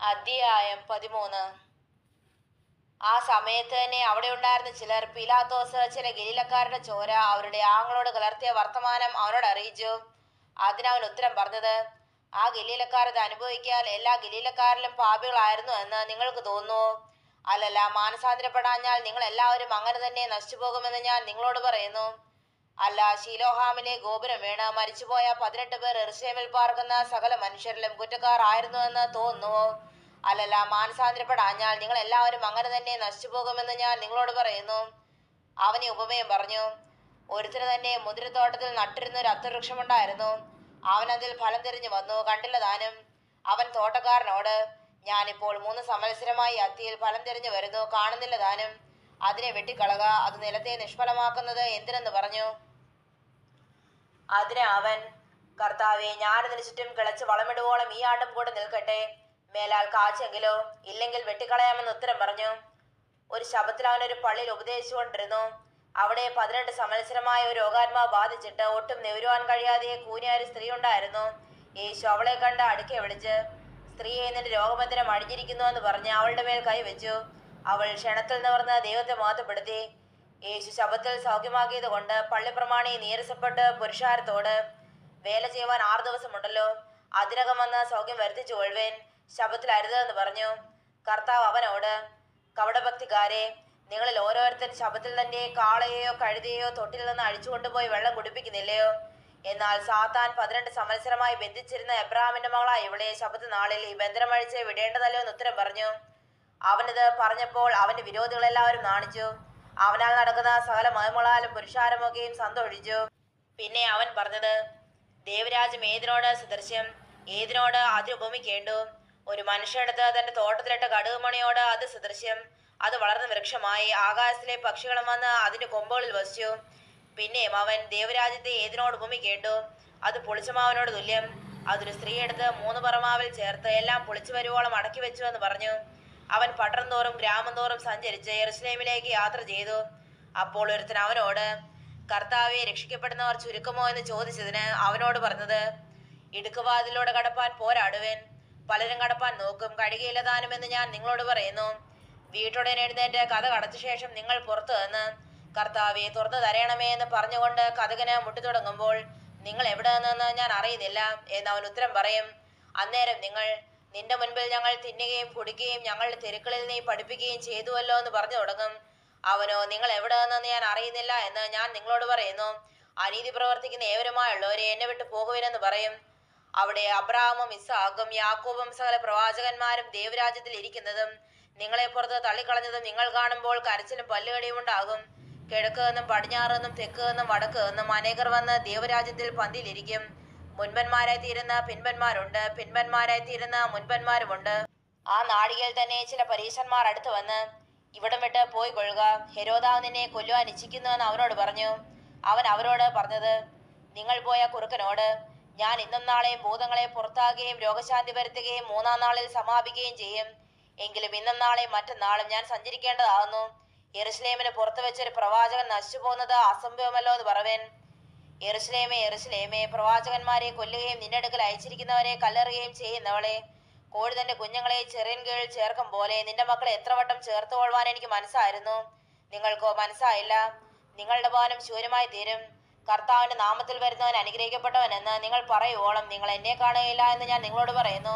അധ്യായം 13. ആ സമയത്ത് തന്നെ അവിടെ ഉണ്ടായിരുന്ന ചിലർ പീലാത്തോസ് ചില ഗലീലക്കാരുടെ ചോര അവരുടെ ആങ്ങളോട് കലർത്തിയ വർത്തമാനം അവനോട് അറിയിച്ചു. അതിനവൻ ഉത്തരം പറഞ്ഞത്, ആ ഗലീലക്കാരത് അനുഭവിക്കാൻ എല്ലാ ഗലീലക്കാരിലും പാപികളായിരുന്നു എന്ന് നിങ്ങൾക്ക് തോന്നുന്നു. അല്ലല്ല, മാനസാന്തരപ്പെടാഞ്ഞാൽ നിങ്ങൾ എല്ലാവരും അങ്ങനെ തന്നെ നശിച്ചു പോകുമെന്ന് ഞാൻ നിങ്ങളോട് പറയുന്നു. അല്ല, ശീലോഹാമിലെ ഗോപുരം വീണ് മരിച്ചുപോയ 18 പേർ യെരൂശലേമിൽ പാർക്കുന്ന സകല മനുഷ്യരിലും കുറ്റക്കാർ ആയിരുന്നു എന്ന് തോന്നുന്നു. അല്ലല്ല, മാനസാന്തരപ്പെടാഞ്ഞാൽ നിങ്ങൾ എല്ലാവരും അങ്ങനെ തന്നെ നശിച്ചു പോകുമെന്ന് ഞാൻ നിങ്ങളോട് പറയുന്നു. അവനെ ഉപമയും പറഞ്ഞു. ഒരുത്തിന് തന്നെ മുന്തിരിത്തോട്ടത്തിൽ നട്ടിരുന്ന ഒരു അത്തിവൃക്ഷമുണ്ടായിരുന്നു. അവൻ അതിൽ ഫലം തിരിഞ്ഞു വന്നു കണ്ടില്ല താനും. അവൻ തോട്ടക്കാരനോട്, ഞാനിപ്പോൾ 3 സംവത്സരമായി അത്തിയിൽ ഫലം തിരിഞ്ഞു വരുന്നു, കാണുന്നില്ല താനും. അതിനെ വെട്ടിക്കളക, അത് നിലത്തെ നിഷ്ഫലമാക്കുന്നത് എന്തിനെന്ന് പറഞ്ഞു. അതിന് അവൻ, കർത്താവേ, ഞാനിതിനു ചുറ്റും കിളച്ച് വളമിടുവോളം ഈ ആണ്ടും കൂടെ നിൽക്കട്ടെ, മേലാൽ കാച്ചെങ്കിലോ, ഇല്ലെങ്കിൽ വെട്ടിക്കളയാമെന്ന് ഉത്തരം പറഞ്ഞു. ഒരു ശബ്ബത്തിൽ അവനൊരു പള്ളിയിൽ ഉപദേശിച്ചുകൊണ്ടിരുന്നു. അവിടെ 18 സംവത്സരമായ ഒരു രോഗാത്മാവ് ബാധിച്ചിട്ട് ഒട്ടും നിവരുവാൻ കഴിയാതെ കൂനിയ ഒരു സ്ത്രീ ഉണ്ടായിരുന്നു. യേശു അവളെ കണ്ട് അടുക്കെ വിളിച്ച്, സ്ത്രീയെ, നിന്റെ രോഗബന്ധനം അഴിഞ്ഞിരിക്കുന്നു എന്ന് പറഞ്ഞ് അവളുടെ മേൽ കൈവച്ചു. അവൾ ക്ഷണത്തിൽ നിവർന്ന് ദൈവത്തെ മഹത്വപ്പെടുത്തി. യേശു ശബ്ബത്തിൽ സൗഖ്യമാക്കിയത് കൊണ്ട് പള്ളിപ്രമാണി നീരസപ്പെട്ട് പുരുഷാരത്തോട്, വേല ചെയ്യുവാൻ 6 ദിവസമുണ്ടല്ലോ, അതിനകം വന്ന് സൗഖ്യം വരുത്തിച്ചു കൊള്ളുവേൻ, ശബ്ബത്തിൽ അരുതെന്ന് പറഞ്ഞു. കർത്താവ് അവനോട്, കപടഭക്തിക്കാരെ, നിങ്ങളിൽ ഓരോരുത്തൻ ശബ്ബത്തിൽ തന്റെ കാളയെയോ കഴുതയെയോ തൊട്ടിൽ നിന്ന് അഴിച്ചു കൊണ്ടുപോയി വെള്ളം കുടിപ്പിക്കുന്നില്ലയോ? എന്നാൽ സാത്താൻ 18 സംവത്സരമായി ബന്ധിച്ചിരുന്ന എബ്രഹാമിന്റെ മകളായ ഇവളെ ശബ്ബത്ത് നാളിൽ ഈ ബന്ധനം അഴിച്ച് വിടേണ്ടതല്ലോ എന്ന് ഉത്തരം പറഞ്ഞു. അവനിത് പറഞ്ഞപ്പോൾ അവന്റെ വിരോധികളെല്ലാവരും നാണിച്ചു. അവനാൽ നടക്കുന്ന സകല മഹിമകളാലും പുരുഷാരമൊക്കെയും സന്തോഷിച്ചു. പിന്നെ അവൻ പറഞ്ഞത്, ദേവരാജ്യം ഏതിനോട് സദൃശ്യം, ഏതിനോട് അതിന് ഉപമിക്കേണ്ടു? ഒരു മനുഷ്യനെടുത്ത് തന്റെ തോട്ടത്തിലിട്ട കടുകുമണിയോട് അത് സദൃശ്യം. അത് വളർന്ന വൃക്ഷമായി ആകാശത്തിലെ പക്ഷികളും വന്ന് അതിന്റെ കൊമ്പുകളിൽ വസിച്ചു. പിന്നെയും അവൻ, ദേവരാജ്യത്തെ ഏതിനോട് ഉപമിക്കേണ്ടു? അത് പുളിച്ചമാവിനോട് തുല്യം. അതൊരു സ്ത്രീ എടുത്ത് 3 പറമാവിൽ ചേർത്ത് എല്ലാം പുളിച്ചു വരുവോളം അടക്കി വെച്ചു എന്ന് പറഞ്ഞു. അവൻ പട്ടണം തോറും ഗ്രാമം തോറും സഞ്ചരിച്ച് യെരൂശലേമിലേക്ക് യാത്ര ചെയ്തു. അപ്പോൾ ഒരുത്തൻ അവനോട്, കർത്താവെ, രക്ഷിക്കപ്പെടുന്നവർ ചുരുക്കമോ എന്ന് ചോദിച്ചതിന് അവനോട് പറഞ്ഞത്, ഇടുക്കുവാതിലൂടെ കടപ്പാൻ പോരാടുവേൻ. പലരും കടപ്പാൻ നോക്കും, കഴിയുകയില്ല താനും എന്ന് ഞാൻ നിങ്ങളോട് പറയുന്നു. വീട്ടുടൻ എഴുന്നേറ്റ് കതക് അടച്ച ശേഷം നിങ്ങൾ പുറത്തു നിന്ന്, കർത്താവെ, തുറന്നു തരയണമേ എന്ന് പറഞ്ഞുകൊണ്ട് കതകിന് മുട്ടി തുടങ്ങുമ്പോൾ, നിങ്ങൾ എവിടെ നിന്നെന്ന് ഞാൻ അറിയുന്നില്ല എന്ന് അവൻ ഉത്തരം പറയും. അന്നേരം നിങ്ങൾ, നിന്റെ മുൻപിൽ ഞങ്ങൾ തിന്നുകയും കുടിക്കുകയും ഞങ്ങളുടെ തെരുക്കളിൽ നീ പഠിപ്പിക്കുകയും ചെയ്തുവല്ലോ എന്ന് പറഞ്ഞു തുടങ്ങും. അവനോ, നിങ്ങൾ എവിടെ നിന്നെന്ന് ഞാൻ അറിയുന്നില്ല എന്ന് ഞാൻ നിങ്ങളോട് പറയുന്നു. അനീതി പ്രവർത്തിക്കുന്ന ഏവരുമായുള്ളവരെ എന്നെ വിട്ടു പോകുവിനെന്ന് പറയും. അവിടെ അബ്രാഹാമും ഇസ്ഹാക്കും യാക്കോബും സകല പ്രവാചകന്മാരും ദൈവരാജ്യത്തിൽ ഇരിക്കുന്നതും നിങ്ങളെ പുറത്ത് തള്ളിക്കളഞ്ഞതും നിങ്ങൾ കാണുമ്പോൾ കരച്ചിലും പല്ലുകടിയും ഉണ്ടാകും. കിഴക്ക് നിന്നും പടിഞ്ഞാറ് നിന്നും തെക്ക് നിന്നും വടക്ക് നിന്നും അനേകർ വന്ന് ദൈവരാജ്യത്തിൽ പന്തിയിലിരിക്കും. മുൻപന്മാരായി തീരുന്ന പിൻപന്മാരുണ്ട്, പിൻപന്മാരായി തീരുന്ന മുൻപന്മാരുമുണ്ട്. ആ നാഴികയിൽ തന്നെ ചില പരീശന്മാർ അടുത്ത് വന്ന്, ഇവിടം വിട്ട് പോയി കൊള്ളുക, ഹെരോദാവ് നിന്നെ കൊല്ലുവാൻ ഇച്ഛിക്കുന്നു എന്ന് അവനോട് പറഞ്ഞു. അവൻ അവരോട് പറഞ്ഞത്, നിങ്ങൾ പോയ കുറുക്കനോട്, ഞാൻ ഇന്നും നാളെയും ഭൂതങ്ങളെ പുറത്താകുകയും രോഗശാന്തി വരുത്തുകയും 3-ാം നാളിൽ സമാപിക്കുകയും ചെയ്യും. എങ്കിലും ഇന്നും നാളെയും മറ്റന്നാളും ഞാൻ സഞ്ചരിക്കേണ്ടതാകുന്നു. യെരൂശലേമിന് പുറത്തു വെച്ചൊരു പ്രവാചകൻ നശിച്ചു പോകുന്നത് അസംഭവമല്ലോ എന്ന് പറവേൻ. യെരൂശലേമേ, യെരൂശലേമേ, പ്രവാചകന്മാരെ കൊല്ലുകയും നിന്റെ അടുക്കൽ അയച്ചിരിക്കുന്നവരെ കല്ലെറുകയും ചെയ്യുന്നവളെ, കോഴി തന്റെ കുഞ്ഞുങ്ങളെ ചെറിയൻ കീഴിൽ ചേർക്കും പോലെ നിന്റെ മക്കളെ എത്ര വട്ടം ചേർത്ത് കൊള്ളുവാൻ എനിക്ക് മനസ്സായിരുന്നു, നിങ്ങൾക്കോ മനസ്സായില്ല. നിങ്ങളുടെ ഭവനം ശൂന്യമായി തീരും. കർത്താവിന്റെ നാമത്തിൽ വരുന്നവൻ അനുഗ്രഹിക്കപ്പെട്ടവൻ എന്ന് നിങ്ങൾ പറയുവോളം നിങ്ങൾ എന്നെ കാണുകയില്ല എന്ന് ഞാൻ നിങ്ങളോട് പറയുന്നു.